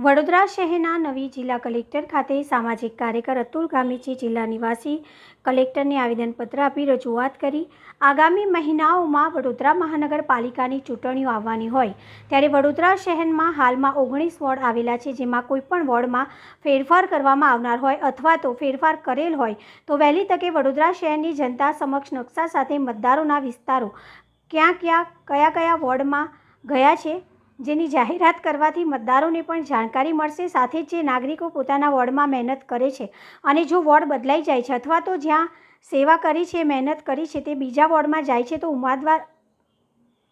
વડોદરા શહેરના નવી જિલ્લા કલેક્ટર ખાતે સામાજિક કાર્યકર અતુલ ગામીચી જિલ્લા નિવાસી કલેક્ટરને આવેદનપત્ર આપી રજૂઆત કરી। આગામી મહિનાઓમાં વડોદરા મહાનગરપાલિકાની ચૂંટણીઓ આવવાની હોય ત્યારે વડોદરા શહેરમાં હાલમાં 19 વોર્ડ આવેલા છે, જેમાં કોઈપણ વોર્ડમાં ફેરફાર કરવામાં આવનાર હોય અથવા તો ફેરફાર કરેલ હોય તો વહેલી તકે વડોદરા શહેરની જનતા સમક્ષ નકશા સાથે મતદારોના વિસ્તારો કયા વોર્ડમાં ગયા છે જેની જાહેરાત કરવાથી મતદારોને પણ જાણકારી મળશે। સાથે જ જે નાગરિકો પોતાના વોર્ડમાં મહેનત કરે છે અને જો વોર્ડ બદલાઈ જાય છે અથવા તો જ્યાં સેવા કરી છે, મહેનત કરી છે તે બીજા વોર્ડમાં જાય છે તો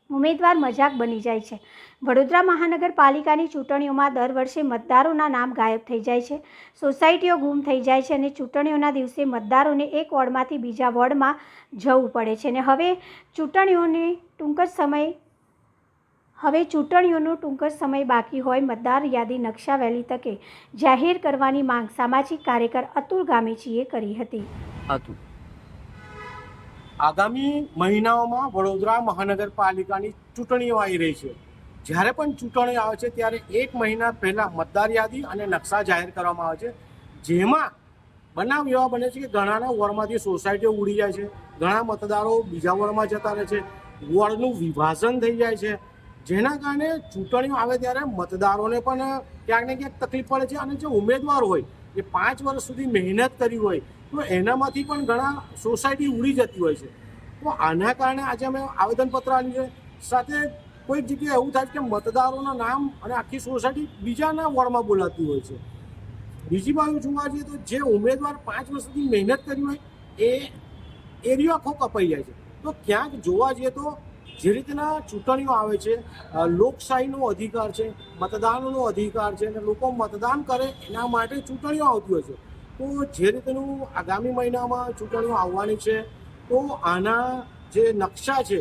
ઉમેદવાર મજાક બની જાય છે। વડોદરા મહાનગરપાલિકાની ચૂંટણીઓમાં દર વર્ષે મતદારોના નામ ગાયબ થઈ જાય છે, સોસાયટીઓ ગુમ થઈ જાય છે અને ચૂંટણીઓના દિવસે મતદારોને એક વોર્ડમાંથી બીજા વોર્ડમાં જવું પડે છે અને હવે ચૂંટણીઓનો ટૂંક જ સમય બાકી હોય મતદાર યાદી નકશા વહેલી તકે જાહેર કરવાની માંગ સામાજિક કાર્યકર અતુલ ગામીચીએ કરી હતી। આગામી મહિનાઓમાં વડોદરા મહાનગરપાલિકાની ચૂંટણીઓ આવી રહી છે। જ્યારે પણ ચૂંટણી આવે છે ત્યારે એક મહિના પહેલાં મતદાર યાદી અને નકશા જાહેર કરવામાં આવે છે, જેમાં બનાવ એવા બને છે કે ઘણાના વોર્ડમાંથી સોસાયટીઓ ઉડી જાય છે, ઘણા મતદારો બીજા વોર્ડમાં જતા રહે છે, વોર્ડનું વિભાજન થઈ જાય છે, જેના કારણે ચૂંટણીઓ આવે ત્યારે મતદારોને પણ ક્યાંક ને ક્યાંક તકલીફ પડે છે અને જે ઉમેદવાર હોય એ 5 વર્ષ સુધી મહેનત કરી હોય તો એનામાંથી પણ ઘણા સોસાયટી ઉડી જતી હોય છે। તો આના કારણે આજે અમે આવેદનપત્ર આપ્યું છે। સાથે કોઈક જગ્યાએ એવું થાય કે મતદારોના નામ અને આખી સોસાયટી બીજાના વોર્ડમાં બોલાતી હોય છે। બીજી બાજુ જોવા જઈએ તો જે ઉમેદવાર 5 વર્ષ સુધી મહેનત કરી હોય એ એરિયો આખો કપાઈ જાય છે। તો ક્યાંક જોવા જઈએ તો જે રીતના ચૂંટણીઓ આવે છે, લોકશાહીનો અધિકાર છે, મતદાનનો અધિકાર છે અને લોકો મતદાન કરે એના માટે ચૂંટણીઓ આવતી હોય છે। તો જે રીતનું આગામી મહિનામાં ચૂંટણીઓ આવવાની છે તો આના જે નકશા છે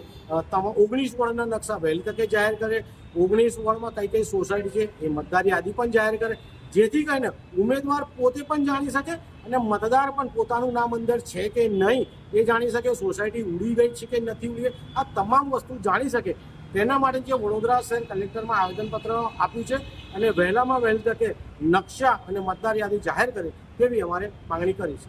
19 વોર્ડના નકશા વહેલી તકે જાહેર કરે, 19 વોર્ડમાં કઈ સોસાયટી છે એ મતદાર યાદી પણ જાહેર કરે, જેથી કરીને ઉમેદવાર પોતે પણ જાણી શકે અને મતદાર પણ પોતાનું નામ અંદર છે કે નહીં એ જાણી શકે, સોસાયટી ઉડી ગઈ છે કે નથી ઉડી ગઈ આ તમામ વસ્તુ જાણી શકે। તેના માટે જે વડોદરા શહેર કલેક્ટરમાં આવેદનપત્ર આપ્યું છે અને વહેલામાં વહેલી તકે નકશા અને મતદાર યાદી જાહેર કરે તેવી અમારે માંગણી કરી છે।